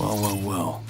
Well.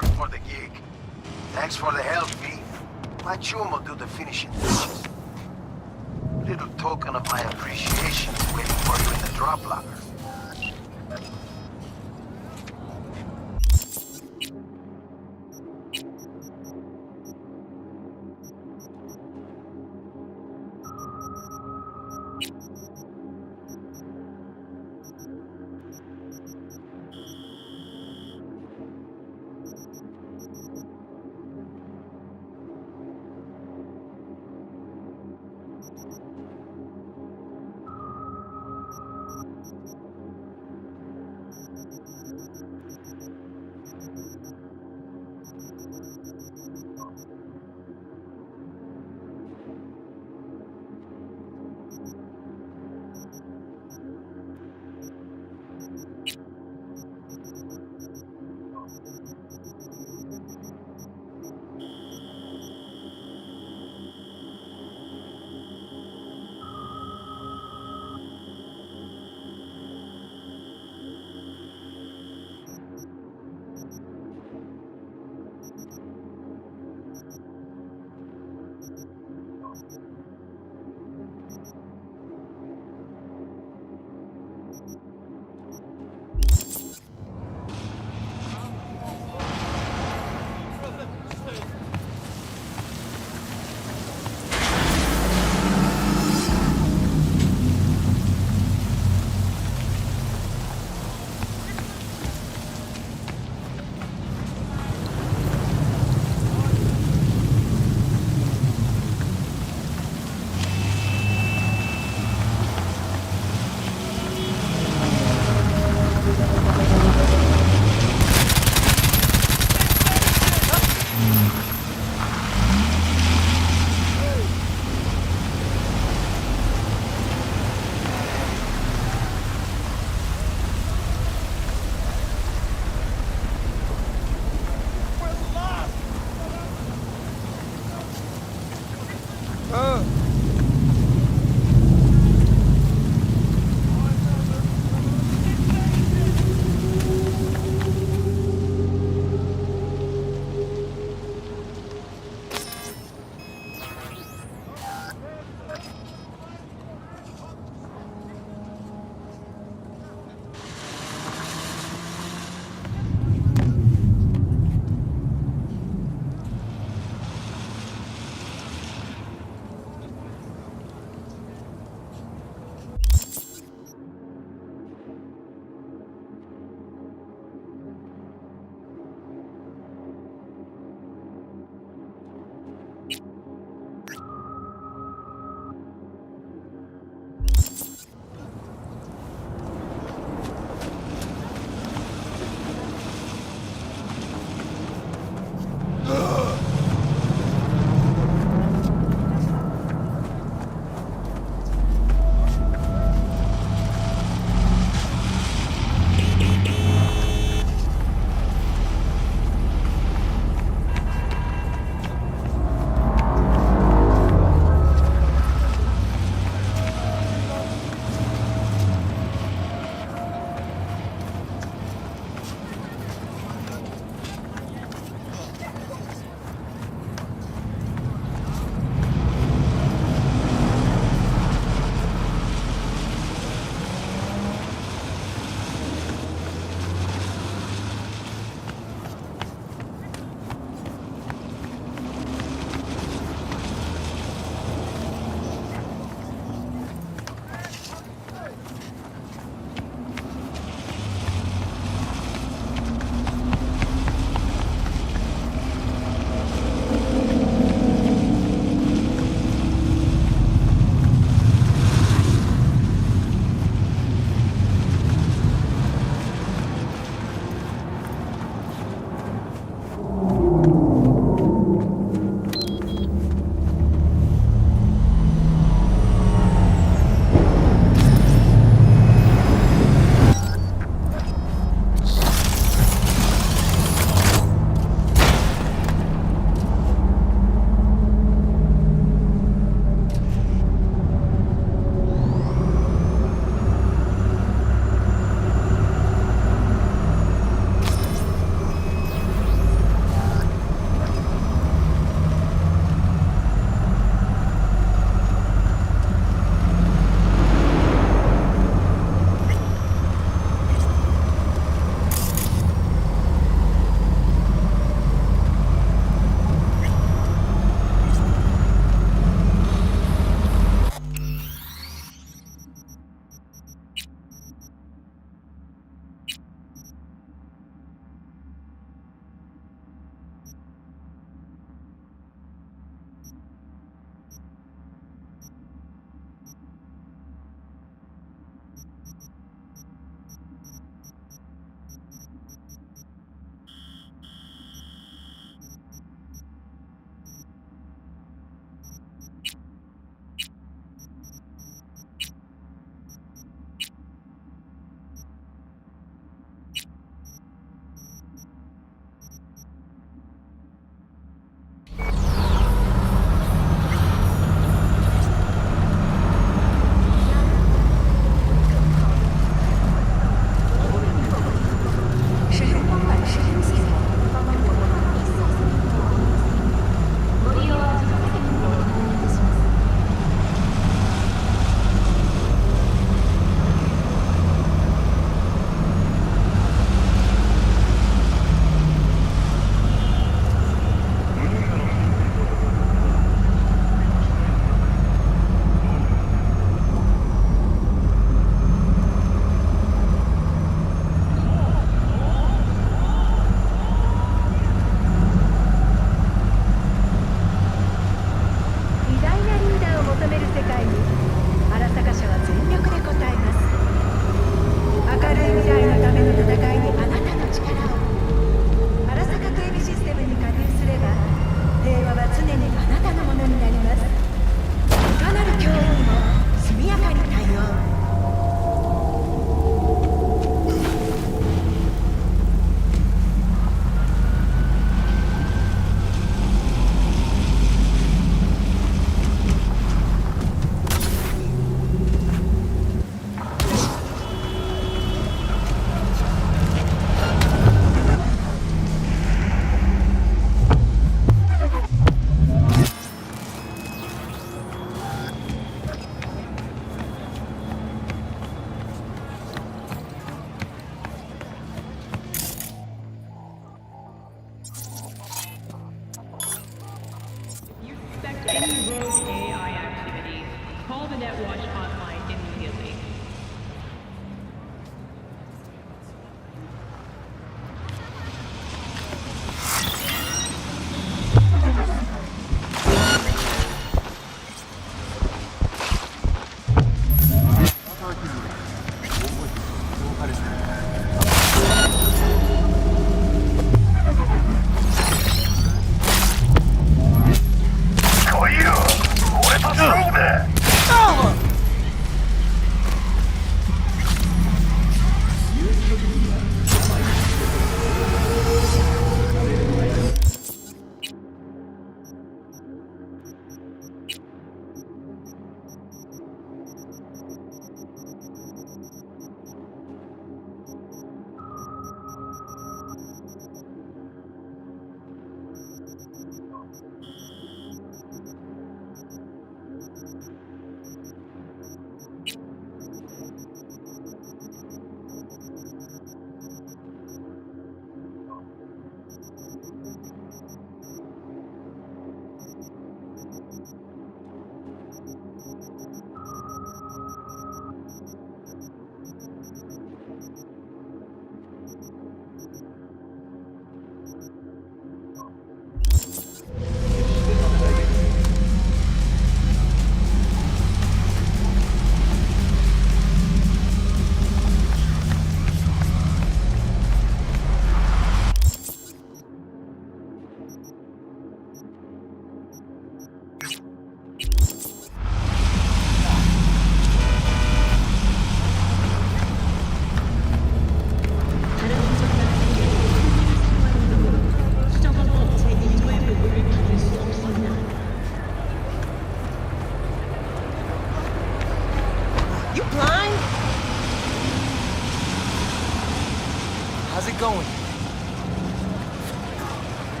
work for the gig. Thanks for the help, V. My chum will do the finishing touches. Little token of my appreciation is waiting for you in the drop locker.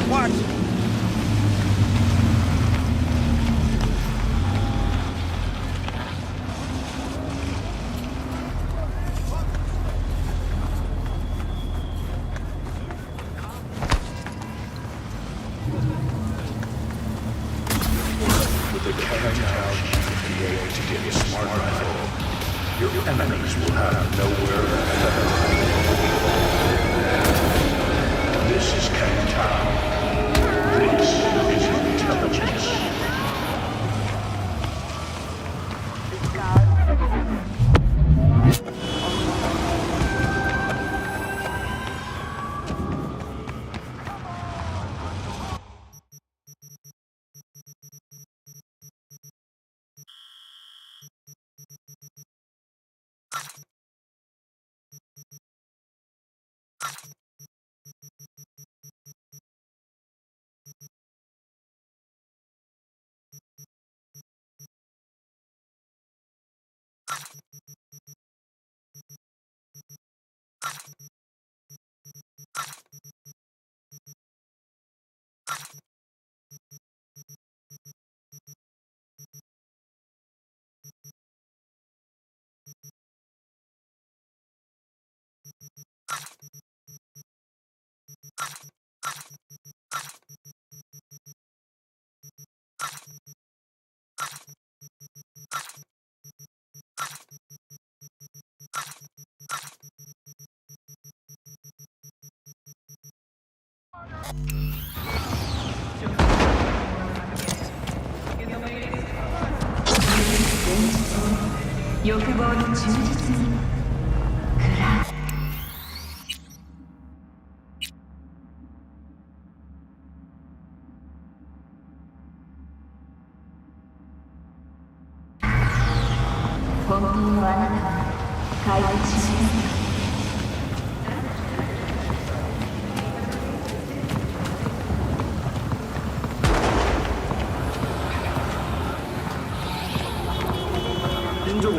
Watch! With the cannon now, you be able to get a smart rifle. Your enemies will have nowhere to go. This is Cannon Town. This is intelligence. 인조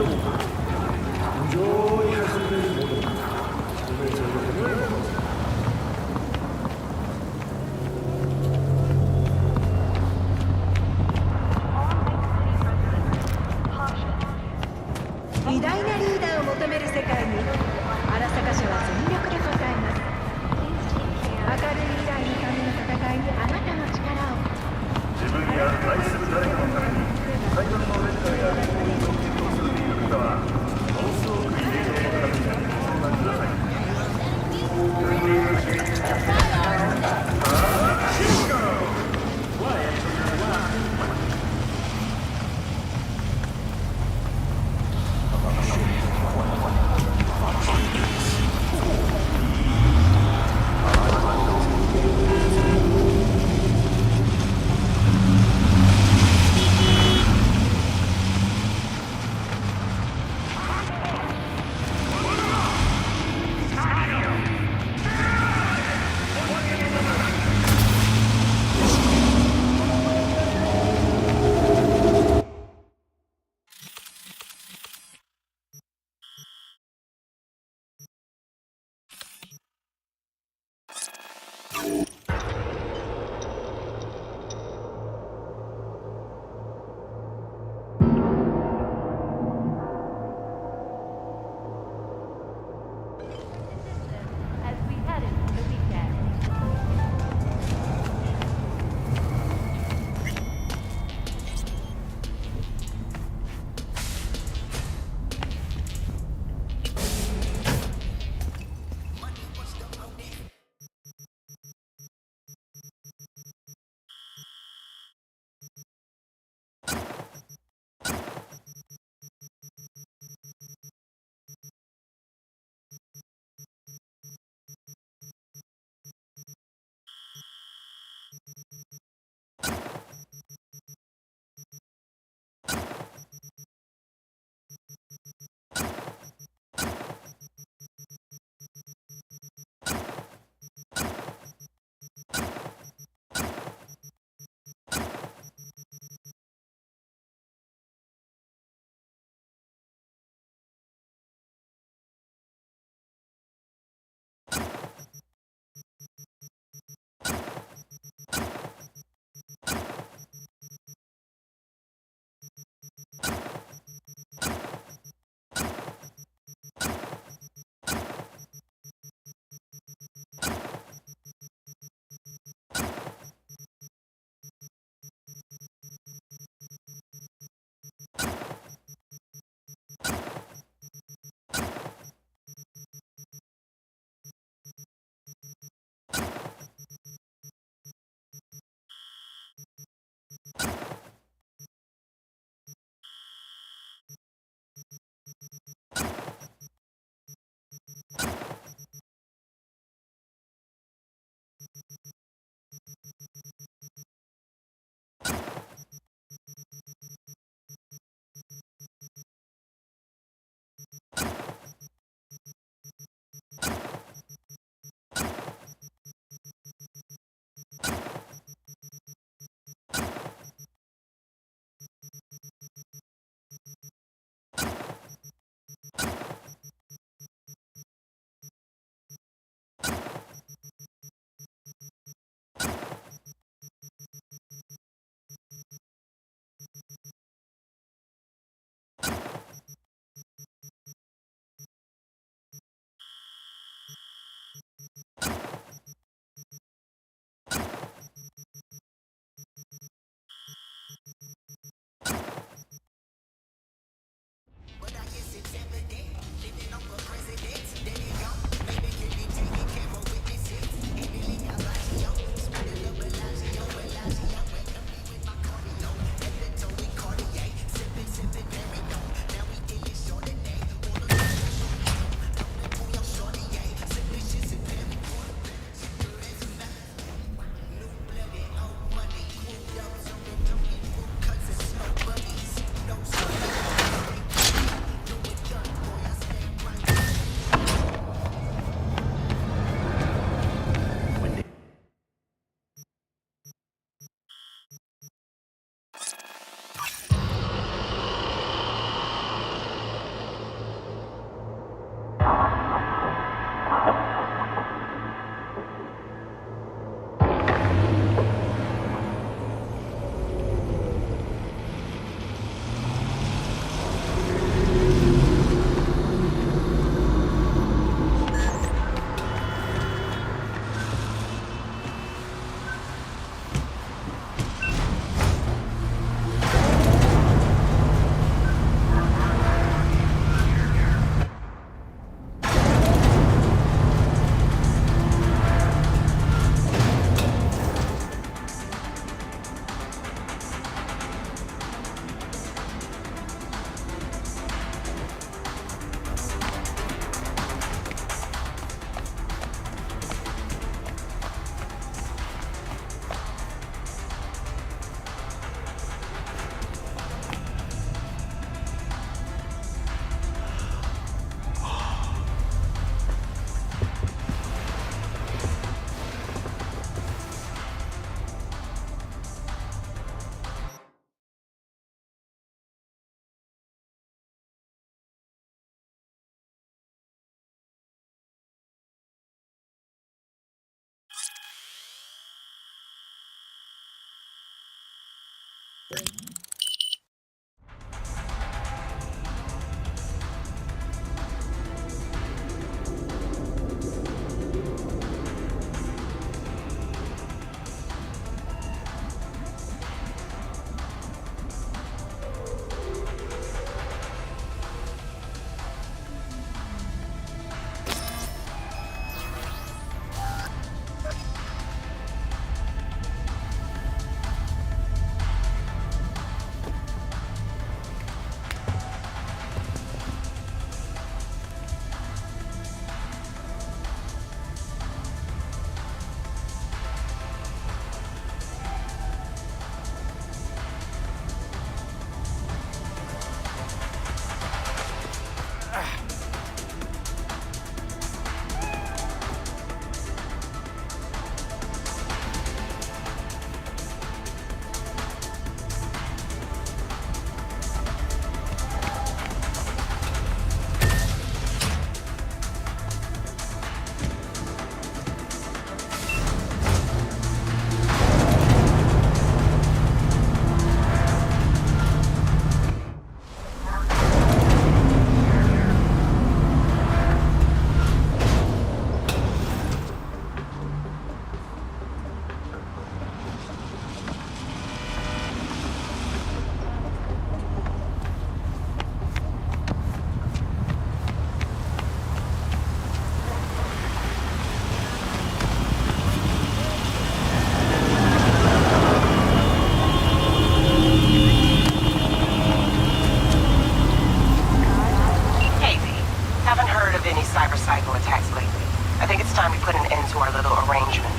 attacks lately. I think it's time we put an end to our little arrangement.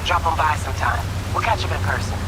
Drop on by sometime. We'll catch up in person.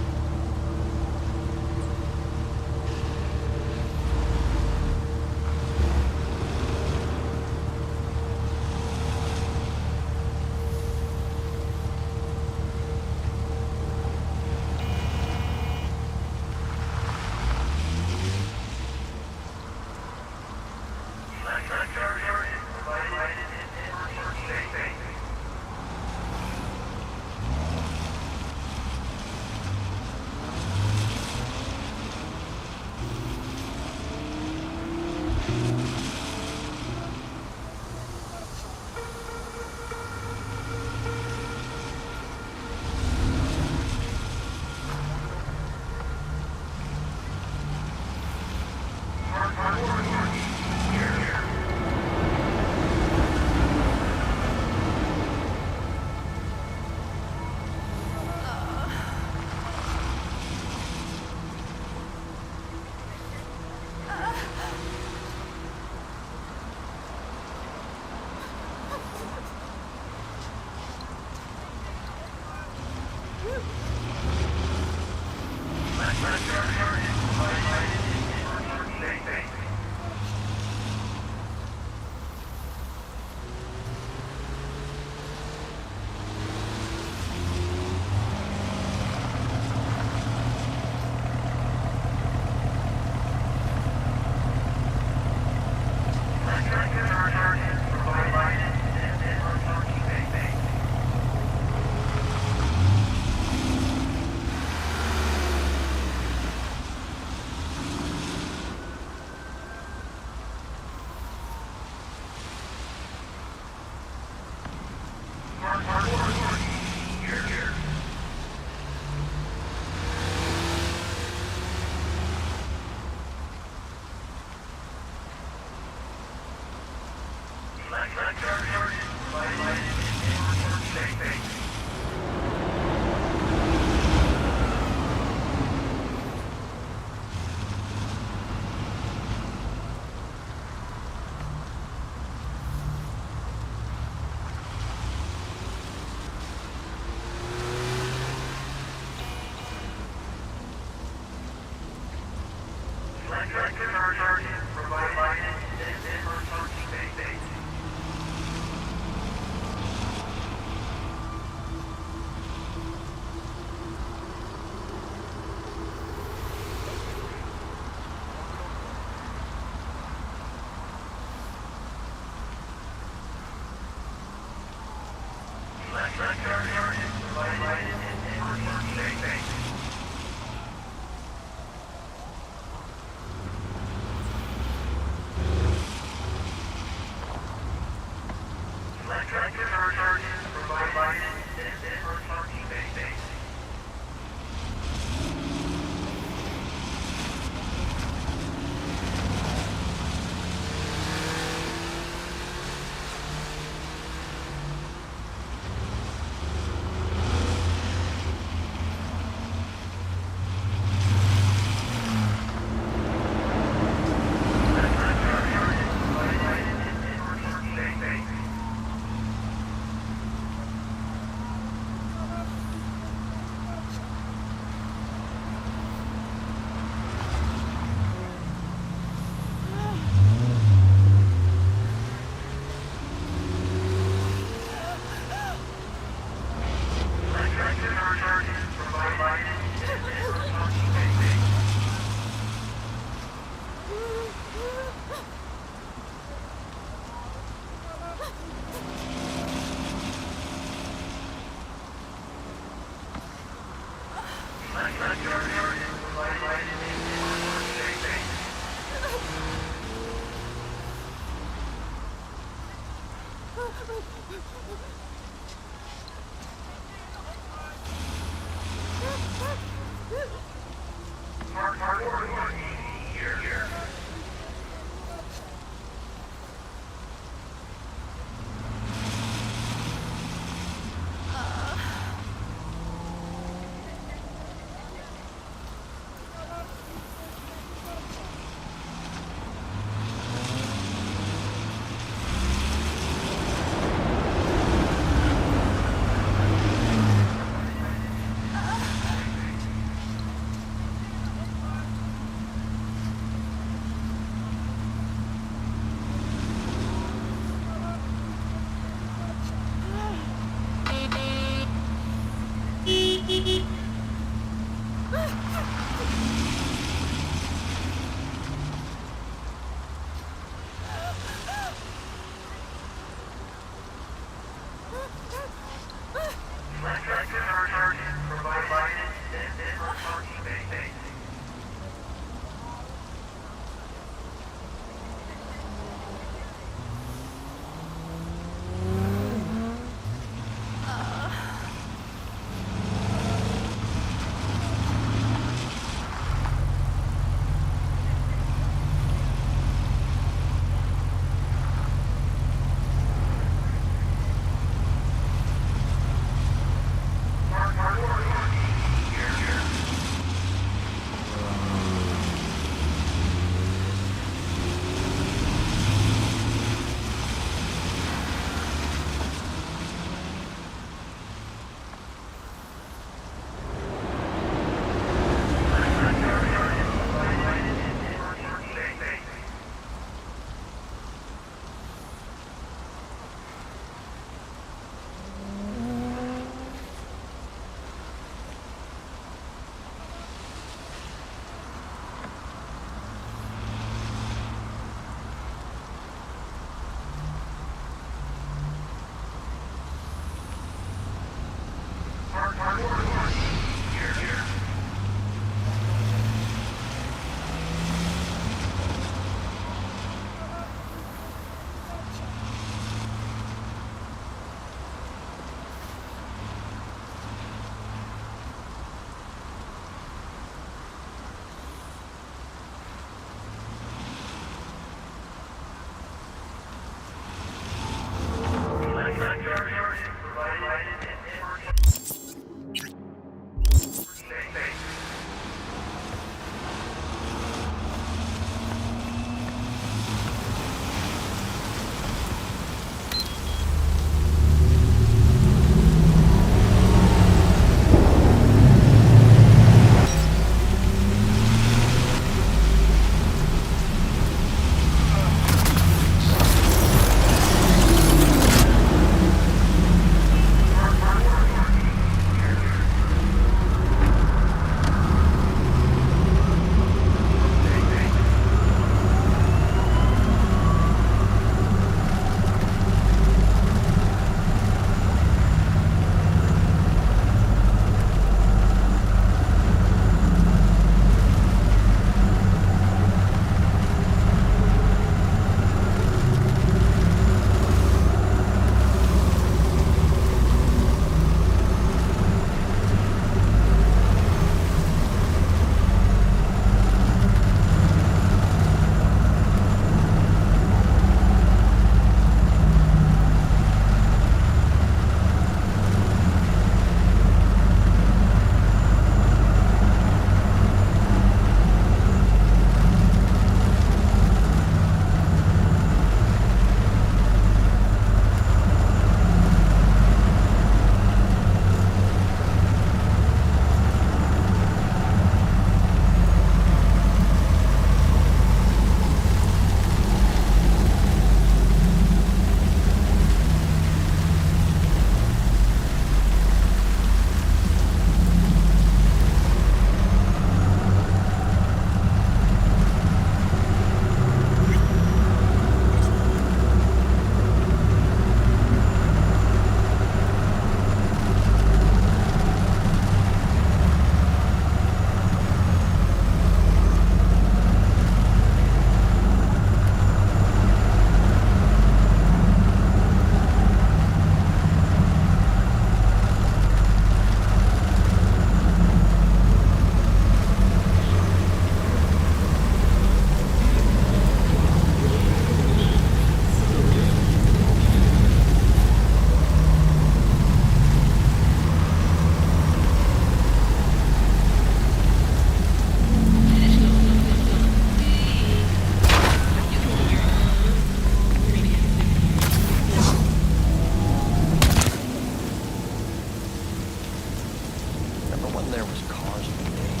when there was cars for days.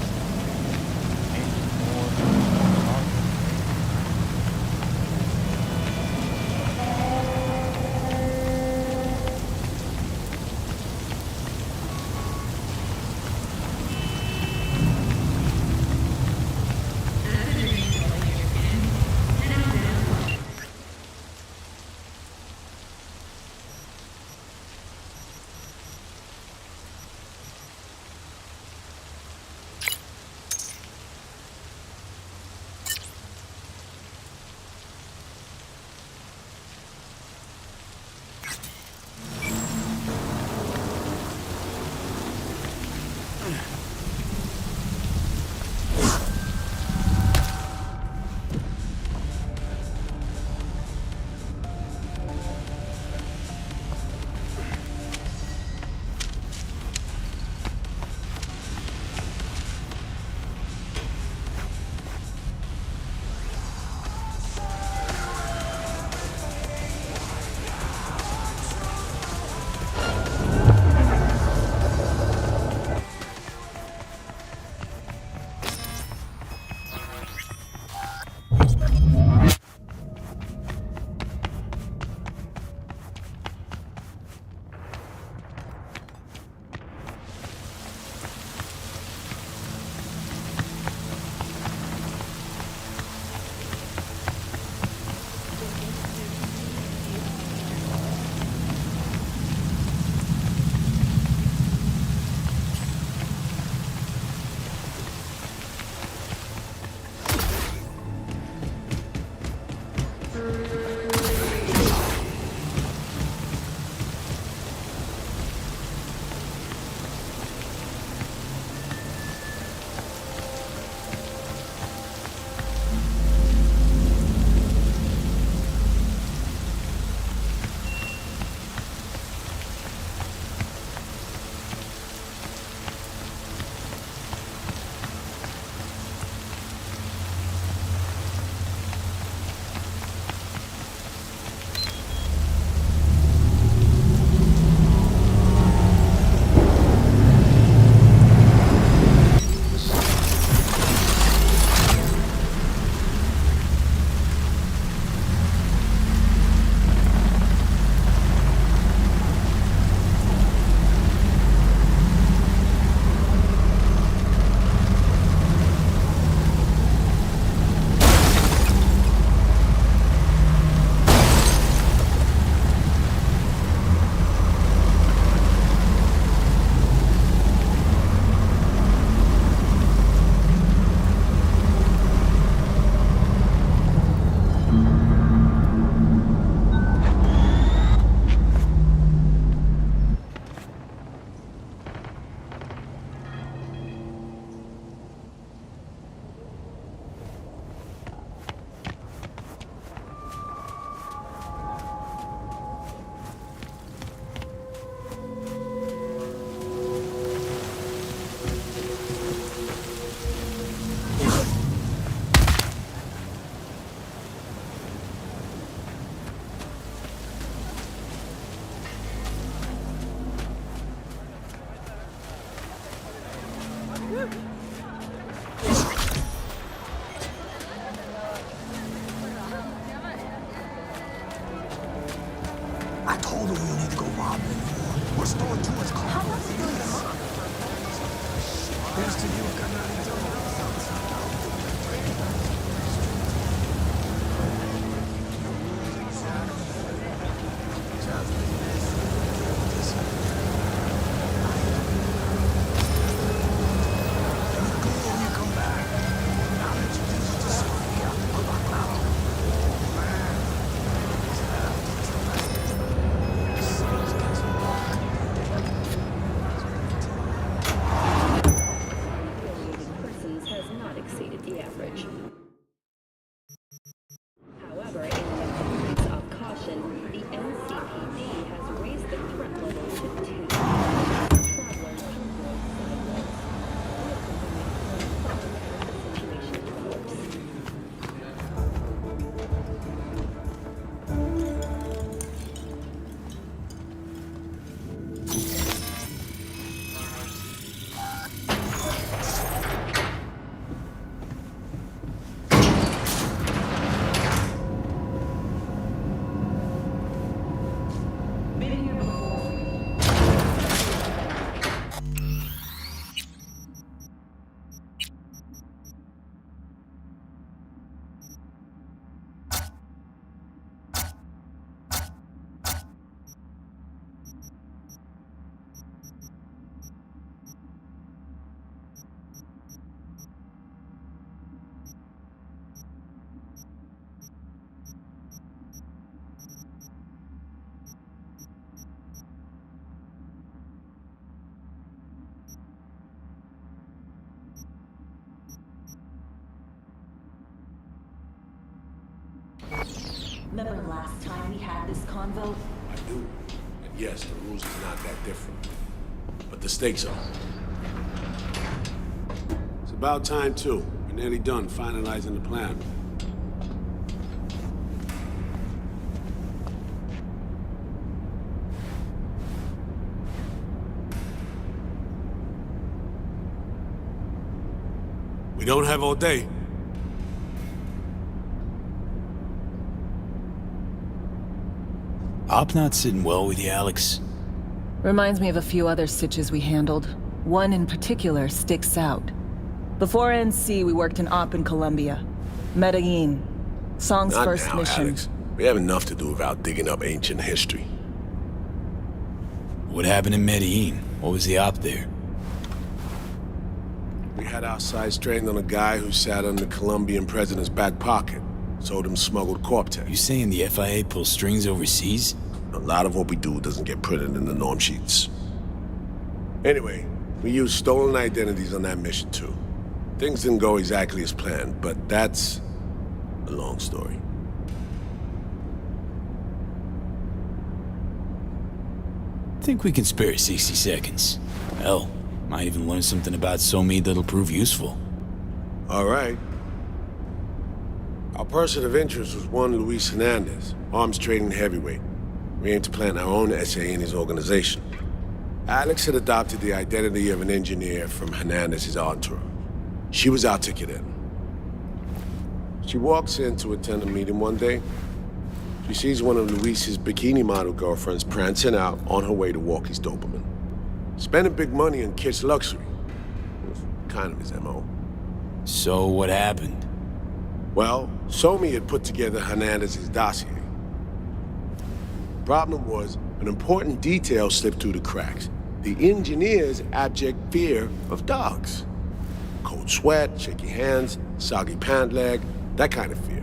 Engine more, car for Remember last time we had this convo? I do. And yes, the rules is not that different. But the stakes are. It's about time, too. We're nearly done finalizing the plan. We don't have all day. Op not sitting well with you, Alex. Reminds me of a few other stitches we handled. One in particular sticks out. Before NC, we worked in Op in Colombia. Medellin. Song's Not first now, mission. Alex. We have enough to do without digging up ancient history. What happened in Medellin? What was the op there? We had our sights trained on a guy who sat on the Colombian president's back pocket. Sold him smuggled Corp-Tech. You saying the FIA pulls strings overseas? A lot of what we do doesn't get printed in the norm sheets. Anyway, we used stolen identities on that mission too. Things didn't go exactly as planned, but that's a long story. Think we can spare 60 seconds. Hell, might even learn something about Somi that'll prove useful. All right. Our person of interest was one Luis Hernandez, arms trading heavyweight. We aim to plant our own SA in his organization. Alex had adopted the identity of an engineer from Hernandez's entourage. She was our ticket in. She walks in to attend a meeting one day. She sees one of Luis's bikini model girlfriends prancing out on her way to walk his Doberman. Spending big money on kids' luxury. It was kind of his MO. So what happened? Well, Somi had put together Hernandez's dossier. Problem was, an important detail slipped through the cracks. The engineer's abject fear of dogs. Cold sweat, shaky hands, soggy pant leg, that kind of fear.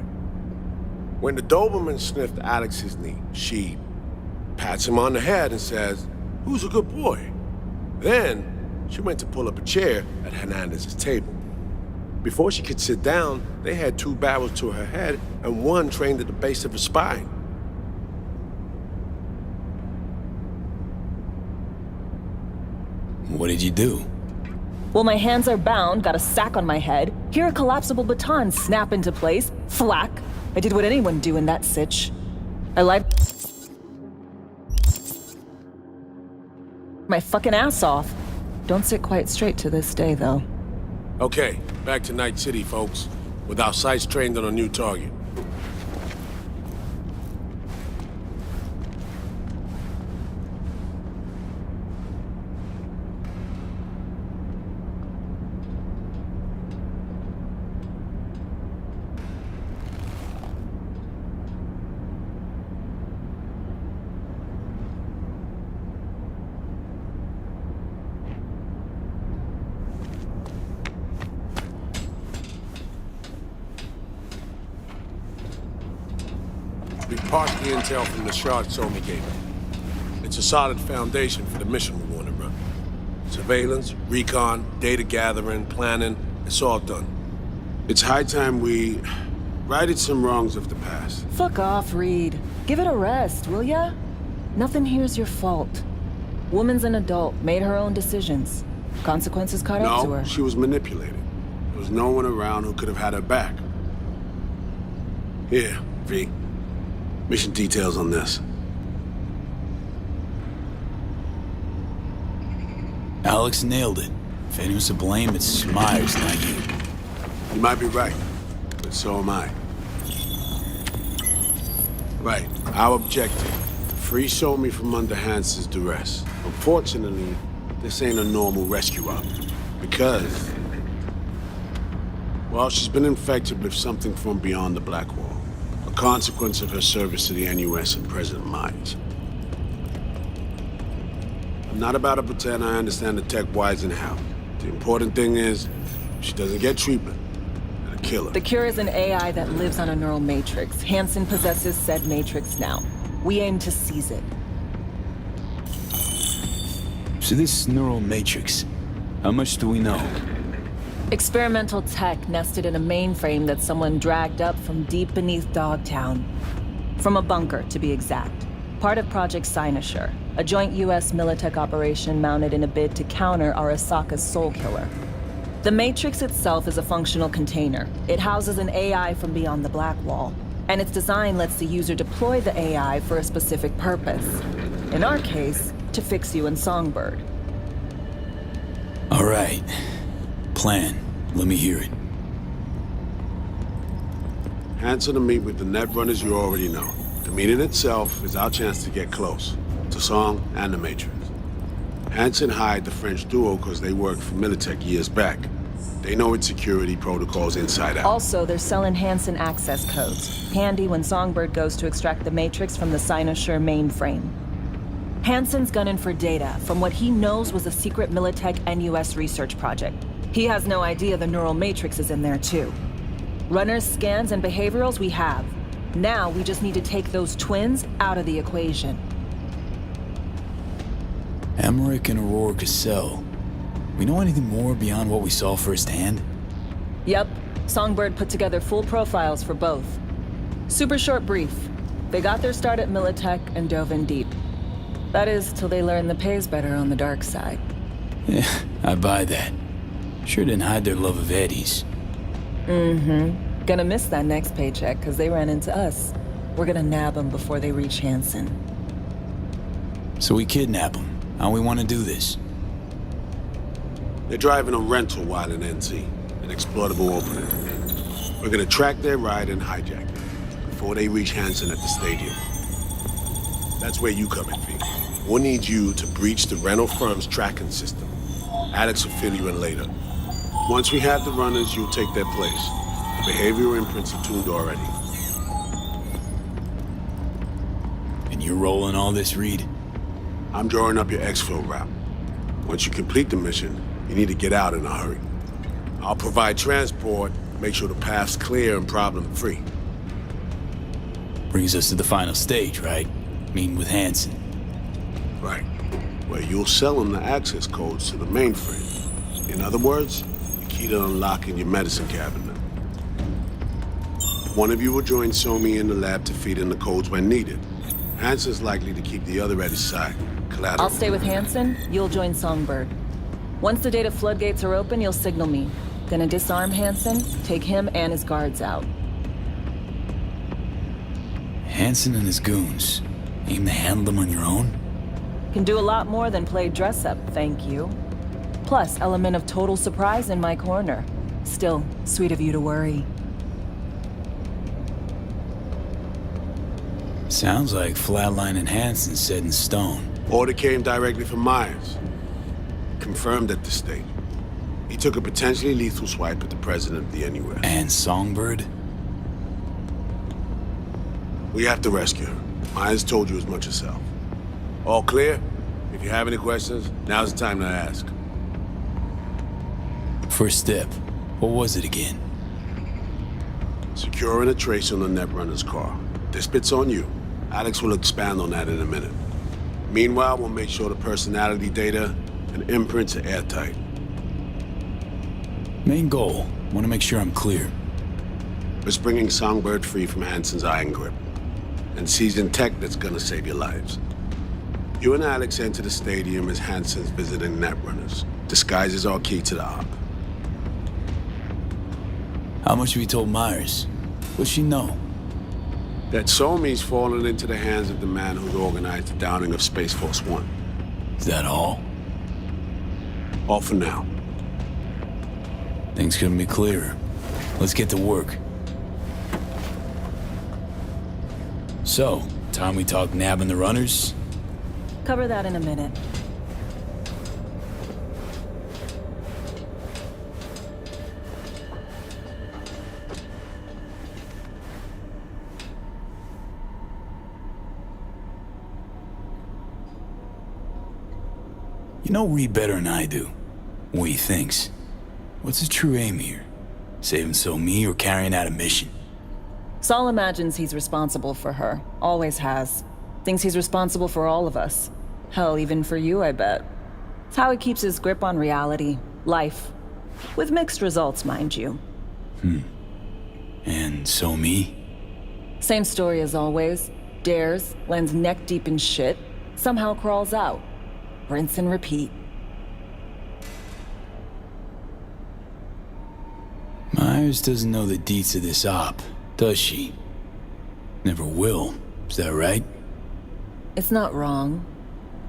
When the Doberman sniffed Alex's knee, she pats him on the head and says, "Who's a good boy?" Then, she went to pull up a chair at Hernandez's table. Before she could sit down, they had two barrels to her head and one trained at the base of her spine. What did you do? Well, my hands are bound, got a sack on my head. Here a collapsible baton snap into place. Thwack. I did what anyone do in that sitch. I lied my fucking ass off. Don't sit quite straight to this day, though. Okay, back to Night City, folks. With our sights trained on a new target. We parsed the intel from the shard Somi gave me. It's a solid foundation for the mission we want to run. Surveillance, recon, data gathering, planning, it's all done. It's high time we righted some wrongs of the past. Fuck off, Reed. Give it a rest, will ya? Nothing here's your fault. Woman's an adult, made her own decisions. Consequences caught up to No, her. she was manipulated. There was no one around who could have had her back. Here, V. Mission details on this. Alex nailed it. If anyone's to blame, it's Myers, not you. You might be right, but so am I. Right, our objective, to free Somi from under Hansen's duress. Unfortunately, this ain't a normal rescue op, because, well, she's been infected with something from beyond the Black Wall. A consequence of her service to the NUS and President Myers. I'm not about to pretend I understand the tech whys and how. The important thing is, if she doesn't get treatment, it'll kill her. The cure is an AI that lives on a neural matrix. Hansen possesses said matrix now. We aim to seize it. So this neural matrix, how much do we know? Experimental tech nested in a mainframe that someone dragged up from deep beneath Dogtown. From a bunker, to be exact. Part of Project Cynosure, a joint US Militech operation mounted in a bid to counter Arasaka's Soul Killer. The Matrix itself is a functional container. It houses an AI from beyond the Black Wall, and its design lets the user deploy the AI for a specific purpose. In our case, to fix you and Songbird. All right. Plan. Let me hear it. Hanson to meet with the Netrunners you already know. The meeting itself is our chance to get close, to Song and the Matrix. Hanson hired the French duo because they worked for Militech years back. They know its security protocols inside out. Also, they're selling Hanson access codes, handy when Songbird goes to extract the Matrix from the Cynosure mainframe. Hanson's gunning for data from what he knows was a secret Militech and US research project. He has no idea the neural matrix is in there too. Runners, scans, and behaviorals we have. Now we just need to take those twins out of the equation. Emmerich and Aurora Cassell. We know anything more beyond what we saw firsthand? Yep. Songbird put together full profiles for both. Super short brief. They got their start at Militech and dove in deep. That is, till they learned the pay's better on the dark side. Yeah, I buy that. Sure didn't hide their love of Eddie's. Mm-hmm. Gonna miss that next paycheck, because they ran into us. We're gonna nab them before they reach Hanson. So we kidnap them. How we want to do this? They're driving a rental while in NC, an exploitable opening. We're gonna track their ride and hijack it before they reach Hanson at the stadium. That's where you come in, V. We'll need you to breach the rental firm's tracking system. Alex will fill you in later. Once we have the runners, you'll take their place. The behavioral imprints are tuned already. And you're rolling all this, Reed? I'm drawing up your exfil route. Once you complete the mission, you need to get out in a hurry. I'll provide transport, make sure the path's clear and problem-free. Brings us to the final stage, right? Meeting with Hanson. Right. Where you'll sell him the access codes to the mainframe. In other words, the key to unlocking your medicine cabinet. One of you will join Somi in the lab to feed in the codes when needed. Hanson's likely to keep the other at his side. Collateral. I'll stay with Hanson, you'll join Songbird. Once the data floodgates are open, you'll signal me. Gonna disarm Hanson, take him and his guards out. Hanson and his goons. Aim to handle them on your own? Can do a lot more than play dress-up, thank you. Plus, element of total surprise in my corner. Still, sweet of you to worry. Sounds like Flatline and Hanson set in stone. Order came directly from Myers. Confirmed at the state. He took a potentially lethal swipe at the president of the NUS. And Songbird? We have to rescue her. Myers told you as much herself. All clear? If you have any questions, now's the time to ask. First step. What was it again? Securing a trace on the Netrunner's car. This bit's on you. Alex will expand on that in a minute. Meanwhile, we'll make sure the personality data and imprints are airtight. Main goal. Want to make sure I'm clear. It's bringing Songbird free from Hanson's iron grip. And seasoned tech that's gonna save your lives. You and Alex enter the stadium as Hanson's visiting Netrunners. Disguise is our key to the op. How much have you told Myers? What's she know? That Somi's fallen into the hands of the man who's organized the downing of Space Force One. Is that all? All for now. Things couldn't be clearer. Let's get to work. So, time we talk nabbing the runners? Cover that in a minute. You know Reed better than I do. What he thinks. What's his true aim here? Saving Somi or carrying out a mission? Saul imagines he's responsible for her. Always has. Thinks he's responsible for all of us. Hell, even for you, I bet. It's how he keeps his grip on reality. Life. With mixed results, mind you. And so me? Same story as always. Dares, lands neck deep in shit, somehow crawls out. Rinse and repeat. Myers doesn't know the deets of this op, does she? Never will, is that right? It's not wrong.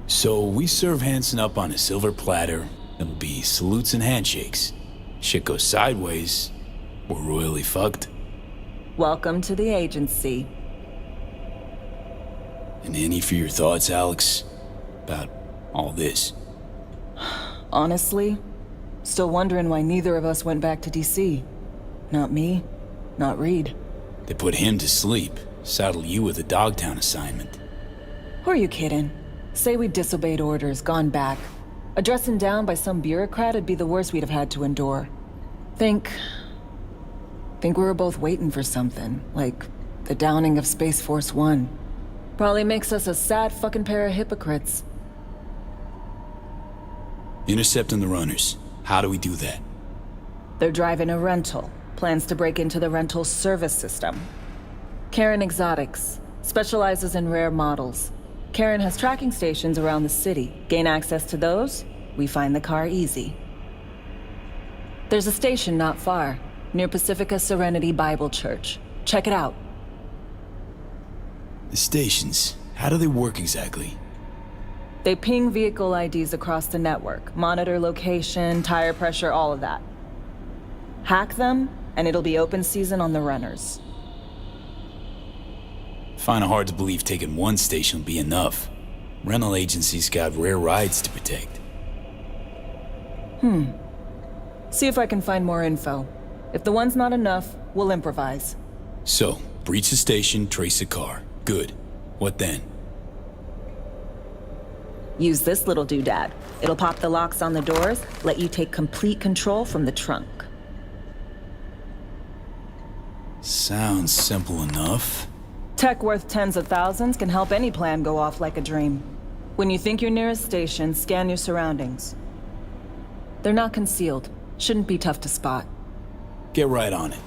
So we serve Hansen up on a silver platter. It'll be salutes and handshakes. Shit goes sideways, we're royally fucked. Welcome to the agency. And any for your thoughts, Alex? About all this? Honestly, still wondering why neither of us went back to DC. Not me, not Reed. They put him to sleep, saddle you with a Dogtown assignment. Who are you kidding? Say we disobeyed orders, gone back. A dressing down by some bureaucrat would be the worst we'd have had to endure. Think we were both waiting for something, like the downing of Space Force One. Probably makes us a sad fucking pair of hypocrites. Intercepting the runners. How do we do that? They're driving a rental. Plans to break into the rental service system. Karen Exotics specializes in rare models. Karen has tracking stations around the city. Gain access to those, we find the car easy. There's a station not far, near Pacifica Serenity Bible Church. Check it out. The stations, how do they work exactly? They ping vehicle IDs across the network, monitor location, tire pressure, all of that. Hack them, and it'll be open season on the runners. Find it hard to believe taking one station will be enough. Rental agencies got rare rides to protect. See if I can find more info. If the one's not enough, we'll improvise. So, breach the station, trace the car. Good. What then? Use this little doodad. It'll pop the locks on the doors, let you take complete control from the trunk. Sounds simple enough. Tech worth tens of thousands can help any plan go off like a dream. When you think you're near a station, scan your surroundings. They're not concealed. Shouldn't be tough to spot. Get right on it.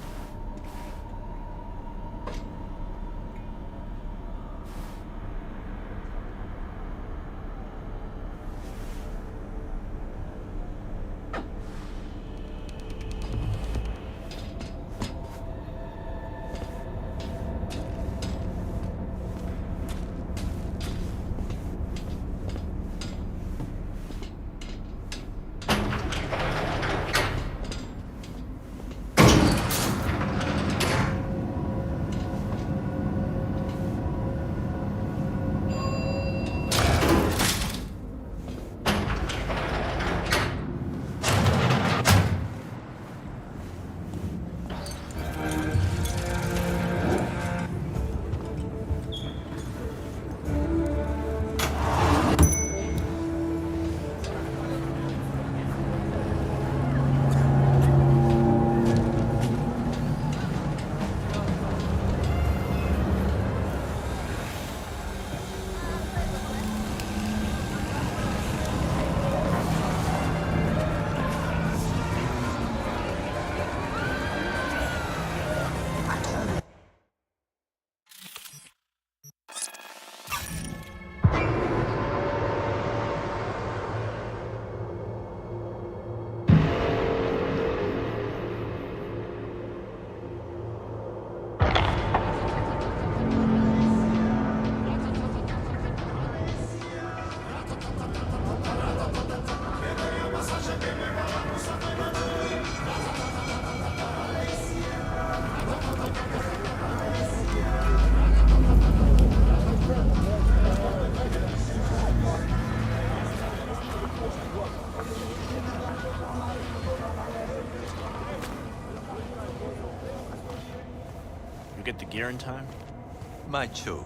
You get the gear in time? Macho,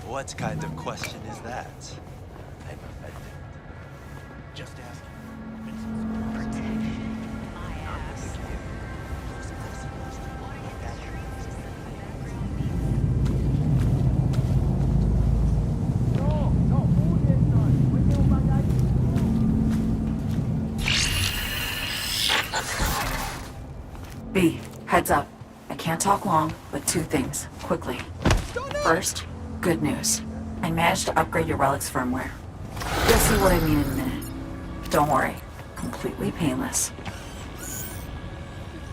what kind of question is that? I'm offended. Just asking. B, heads up. I can't talk long, but two things, quickly. First, good news. I managed to upgrade your relic's firmware. You'll see what I mean in a minute. Don't worry, completely painless.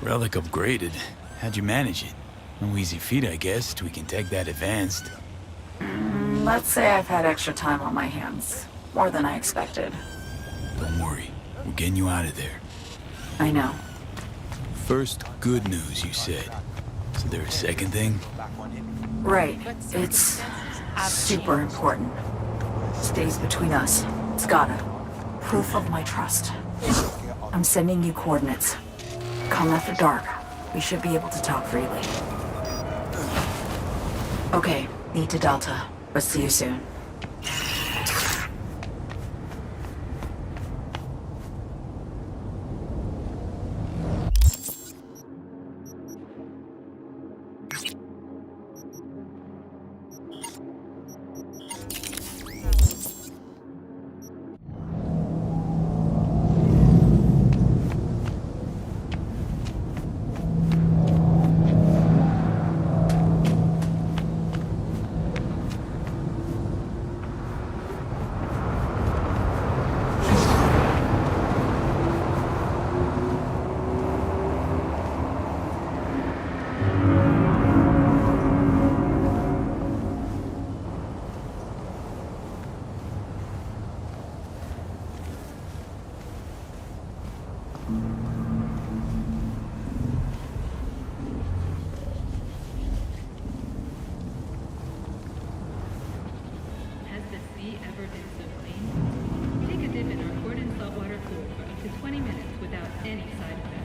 Relic upgraded. How'd you manage it? No easy feat, I guess, tweaking tech that advanced. Let's say I've had extra time on my hands. More than I expected. Don't worry, we're getting you out of there. I know. First, good news, you said. Is there a second thing? Right. It's super important. Stays between us. It's gotta. Proof of my trust. I'm sending you coordinates. Come after dark. We should be able to talk freely. Okay, need to Delta, but see you soon. Has the sea ever been so clean? Take a dip in our cordon saltwater pool for up to 20 minutes without any side effects.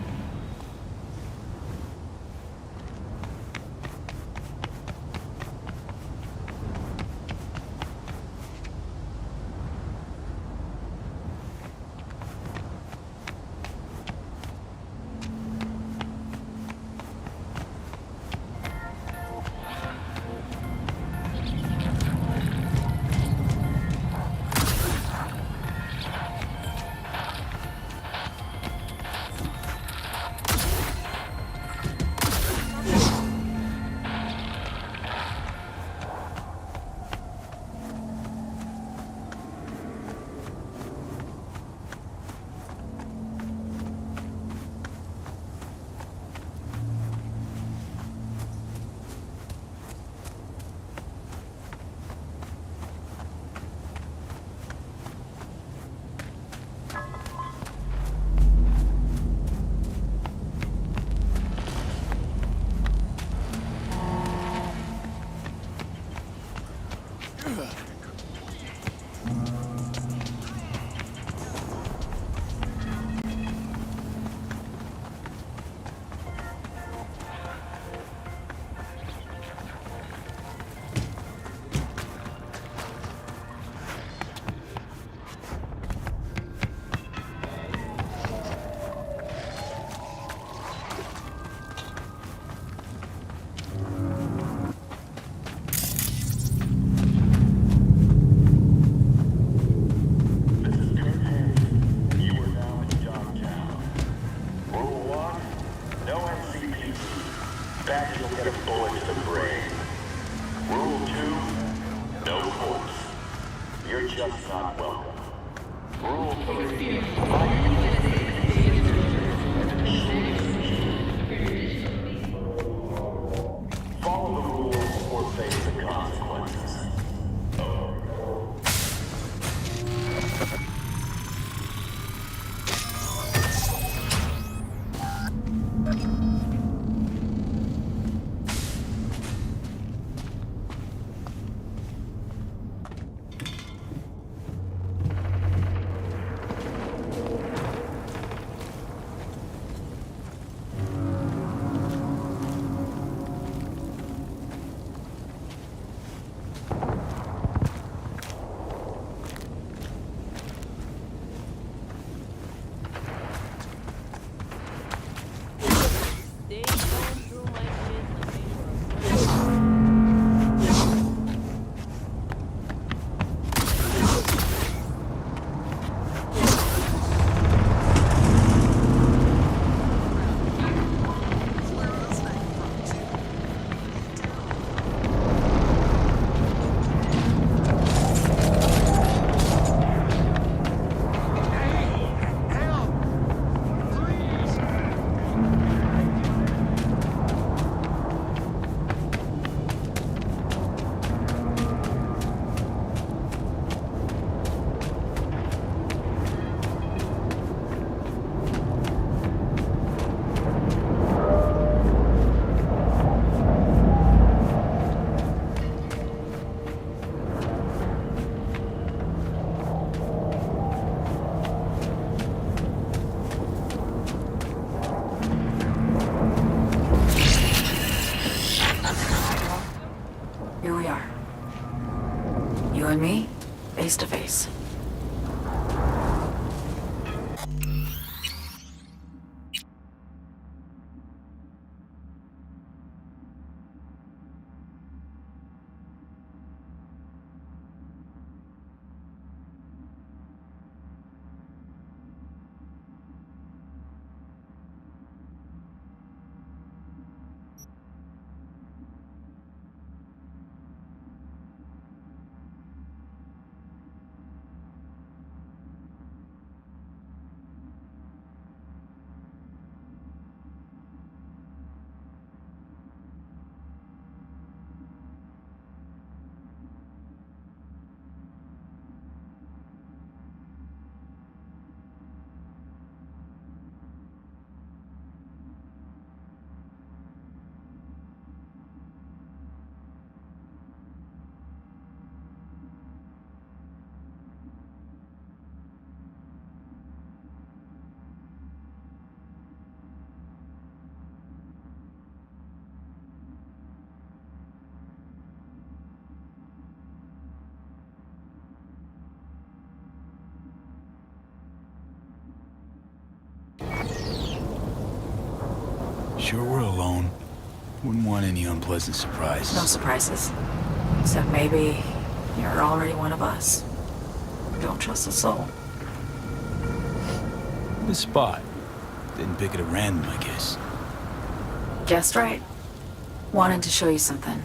face to face. Sure we're alone. Wouldn't want any unpleasant surprises. No surprises. Except maybe you're already one of us. Don't trust a soul. This spot. Didn't pick it at random, I guess. Guessed right. Wanted to show you something.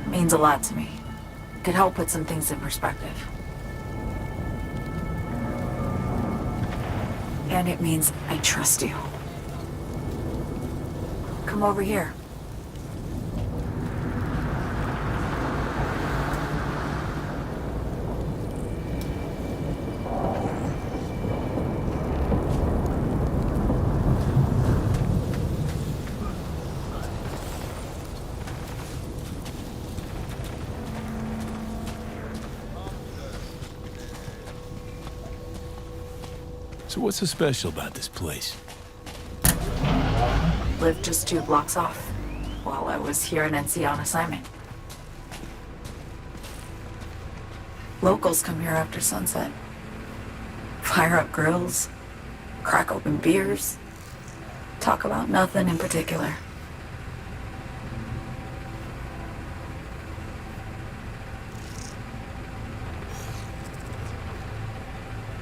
Means a lot to me. Could help put some things in perspective. And it means I trust you. Come over here. So what's so special about this place? Lived just 2 blocks off while I was here in NC on assignment. Locals come here after sunset. Fire up grills, crack open beers, talk about nothing in particular.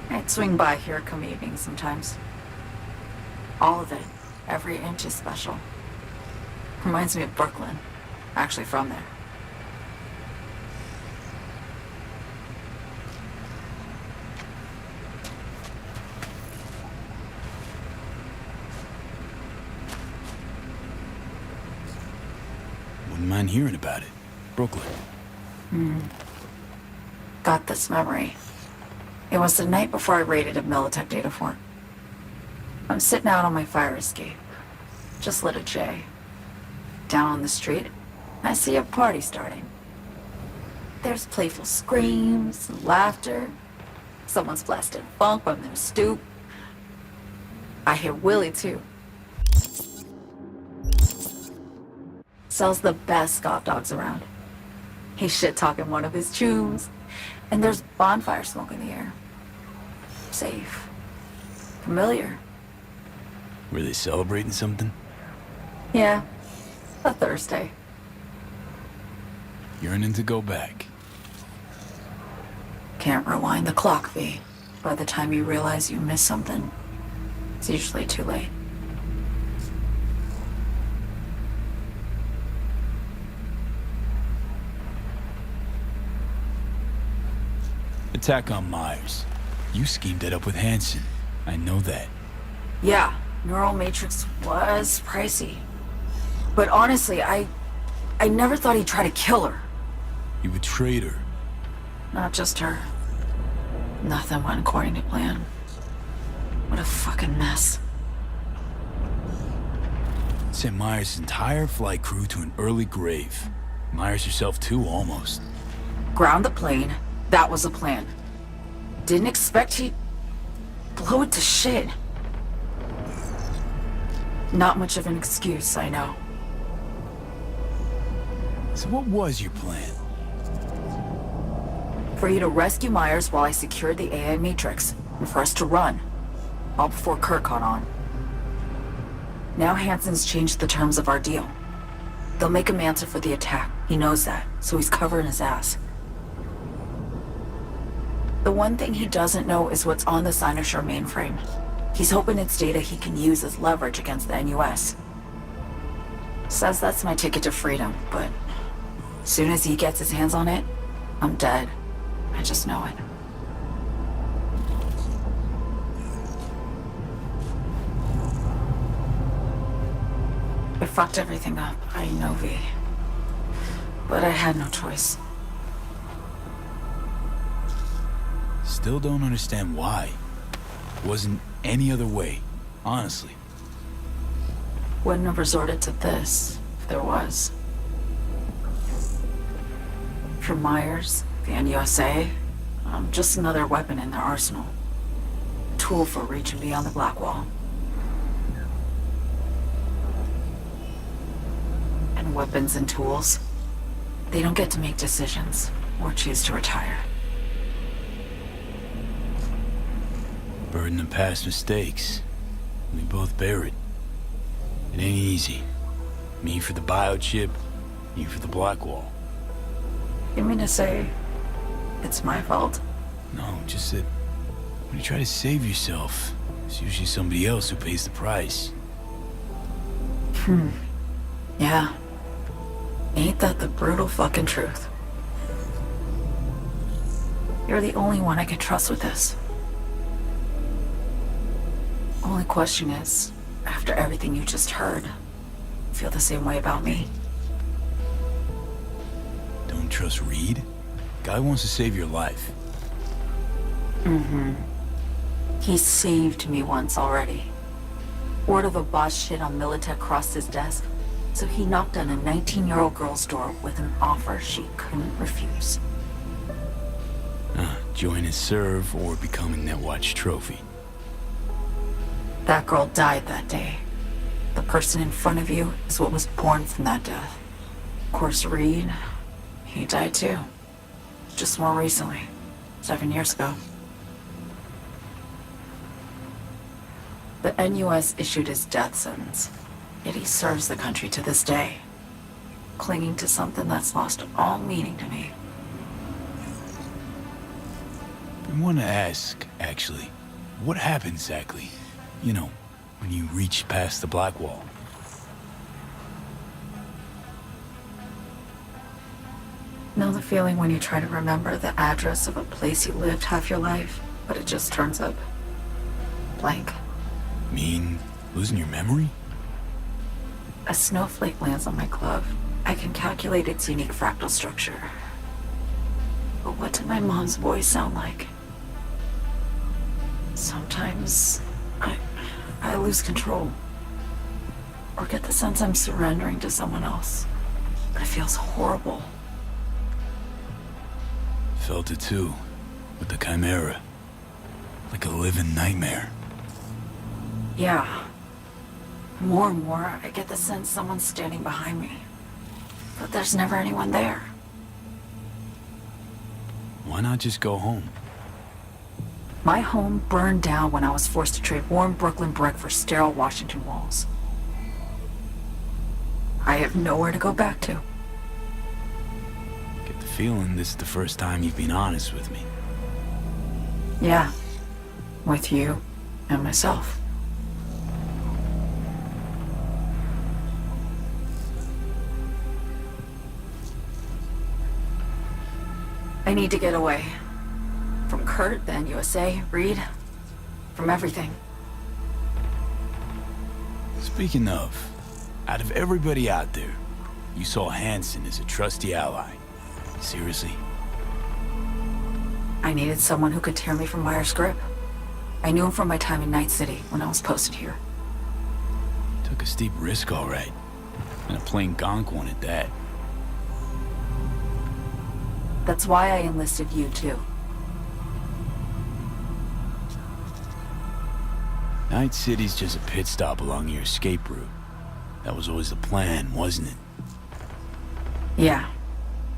I'd swing by here come evening sometimes. All of it. Every inch is special. Reminds me of Brooklyn. Actually from there. Wouldn't mind hearing about it. Brooklyn. Got this memory. It was the night before I raided a Militech data fort. I'm sitting out on my fire escape. Just lit a J. Down on the street, I see a party starting. There's playful screams and laughter. Someone's blasting funk from their stoop. I hear Willie too. Sells the best scoff dogs around. He's shit-talking one of his chooms, and there's bonfire smoke in the air. Safe. Familiar. Were they celebrating something? Yeah, a Thursday. Yearning to go back. Can't rewind the clock, V. By the time you realize you missed something, it's usually too late. Attack on Myers. You schemed it up with Hansen. I know that. Yeah, Neural Matrix was pricey. But honestly, I never thought he'd try to kill her. You betrayed her. Not just her. Nothing went according to plan. What a fucking mess. Sent Myers' entire flight crew to an early grave. Myers herself too, almost. Ground the plane. That was the plan. Didn't expect he'd blow it to shit. Not much of an excuse, I know. So what was your plan? for you to rescue Myers while I secured the AI Matrix, and for us to run. All before Kurt caught on. Now Hansen's changed the terms of our deal. They'll make him answer for the attack. He knows that, so he's covering his ass. The one thing he doesn't know is what's on the Cynosure mainframe. He's hoping it's data he can use as leverage against the NUS. Says that's my ticket to freedom, but soon as he gets his hands on it, I'm dead. I just know it. I fucked everything up, I know, V. But I had no choice. Still don't understand why. Wasn't any other way, honestly. Wouldn't have resorted to this, if there was. For Myers, the NUSA, I'm just another weapon in their arsenal. A tool for reaching beyond the Black Wall. And weapons and tools, they don't get to make decisions or choose to retire. Burden of past mistakes. We both bear it. It ain't easy. Me for the biochip, you for the Black Wall. You mean to say it's my fault? No, just that when you try to save yourself, it's usually somebody else who pays the price. Yeah. Ain't that the brutal fucking truth? You're the only one I can trust with this. Only question is, after everything you just heard, feel the same way about me? Don't trust Reed? Guy wants to save your life. He saved me once already. Word of a boss shit on Militech crossed his desk, so he knocked on a 19-year-old girl's door with an offer she couldn't refuse. Join his serve or become a Netwatch trophy. That girl died that day. The person in front of you is what was born from that death. Of course, Reed, he died too. Just more recently. 7 years ago. The NUS issued his death sentence, yet he serves the country to this day, clinging to something that's lost all meaning to me. I want to ask, actually, what happened exactly? You know, when you reached past the Black Wall. Know the feeling when you try to remember the address of a place you lived half your life, but it just turns up blank? Mean losing your memory? A snowflake lands on my glove. I can calculate its unique fractal structure. But what did my mom's voice sound like? Sometimes I lose control. Or get the sense I'm surrendering to someone else. But it feels horrible. Felt it too, with the Chimera. Like a living nightmare. Yeah. More and more, I get the sense someone's standing behind me. But there's never anyone there. Why not just go home? My home burned down when I was forced to trade warm Brooklyn brick for sterile Washington walls. I have nowhere to go back to. Get the feeling this is the first time you've been honest with me. Yeah. With you and myself. I need to get away. From Kurt, the NUSA, Reed, from everything. Speaking of, out of everybody out there, you saw Hansen as a trusty ally. Seriously? I needed someone who could tear me from Myers' grip. I knew him from my time in Night City when I was posted here. Took a steep risk, all right. And a plain gonk one at that. That's why I enlisted you, too. Night City's just a pit stop along your escape route. That was always the plan, wasn't it? Yeah.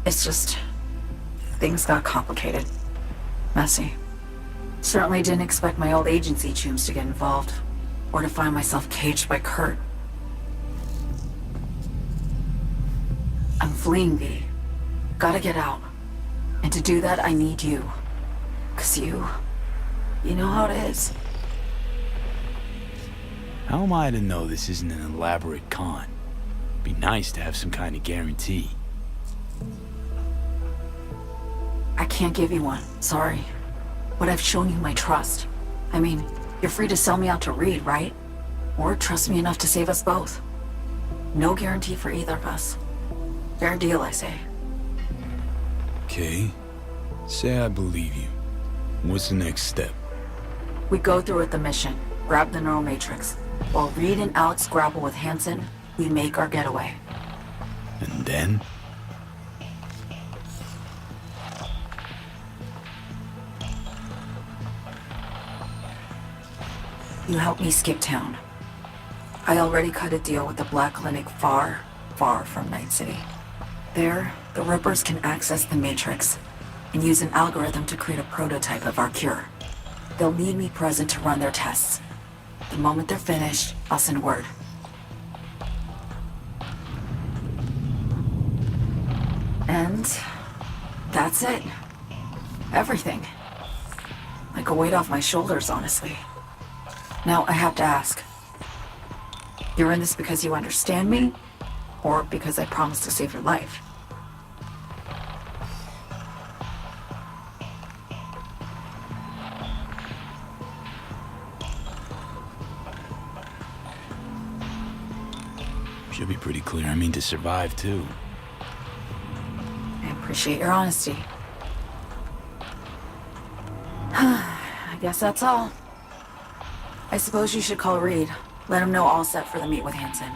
It's just... things got complicated. Messy. Certainly didn't expect my old agency chooms to get involved, or to find myself caged by Kurt. I'm fleeing, V. Gotta get out. And to do that, I need you. 'Cause you know how it is. How am I to know this isn't an elaborate con? Be nice to have some kind of guarantee. I can't give you one, sorry. But I've shown you my trust. I mean, you're free to sell me out to Reed, right? Or trust me enough to save us both. No guarantee for either of us. Fair deal, I say. Okay. Say I believe you. What's the next step? We go through with the mission, grab the neural matrix. While Reed and Alex grapple with Hansen, we make our getaway. And then? You help me skip town. I already cut a deal with the Black Clinic far, far from Night City. There, the Rippers can access the Matrix and use an algorithm to create a prototype of our cure. They'll need me present to run their tests. The moment they're finished, I'll send word. And that's it. Everything. Like a weight off my shoulders, honestly. Now, I have to ask. You're in this because you understand me? Or because I promised to save your life? Should be pretty clear. I mean to survive, too. I appreciate your honesty. I guess that's all. I suppose you should call Reed. Let him know all set for the meet with Hansen.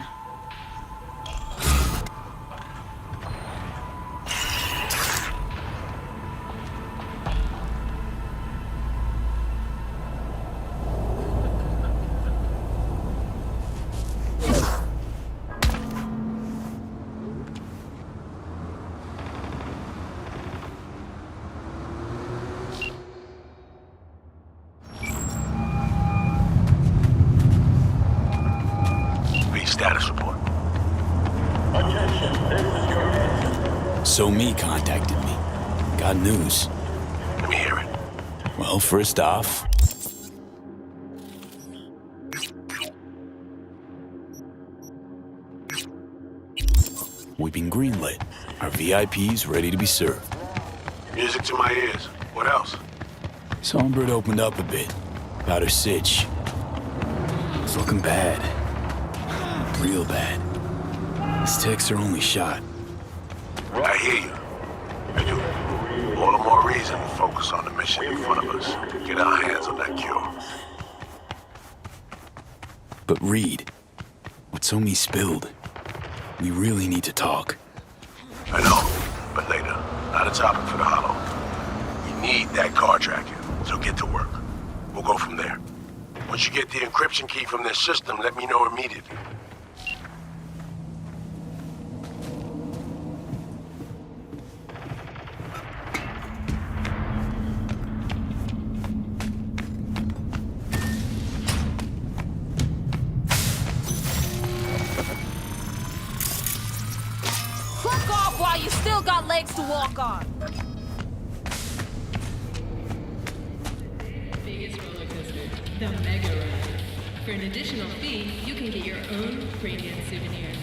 Status report. So me contacted me. Got news. Let me hear it. Well, first off, we've been greenlit. Our VIPs ready to be served. Music to my ears. What else? Songbird opened up a bit about her sitch. It's looking bad. Real bad. His tech's her only shot. I hear you. I do. All the more reason to focus on the mission in front of us. Get our hands on that cure. But Reed, what Somi spilled, we really need to talk. I know, but later. Not a topic for the Hollow. We need that car tracker, so get to work. We'll go from there. Once you get the encryption key from their system, let me know immediately. While you still got legs to walk on. Biggest roller coaster, the Mega Ride. For an additional fee, you can get your own premium souvenirs.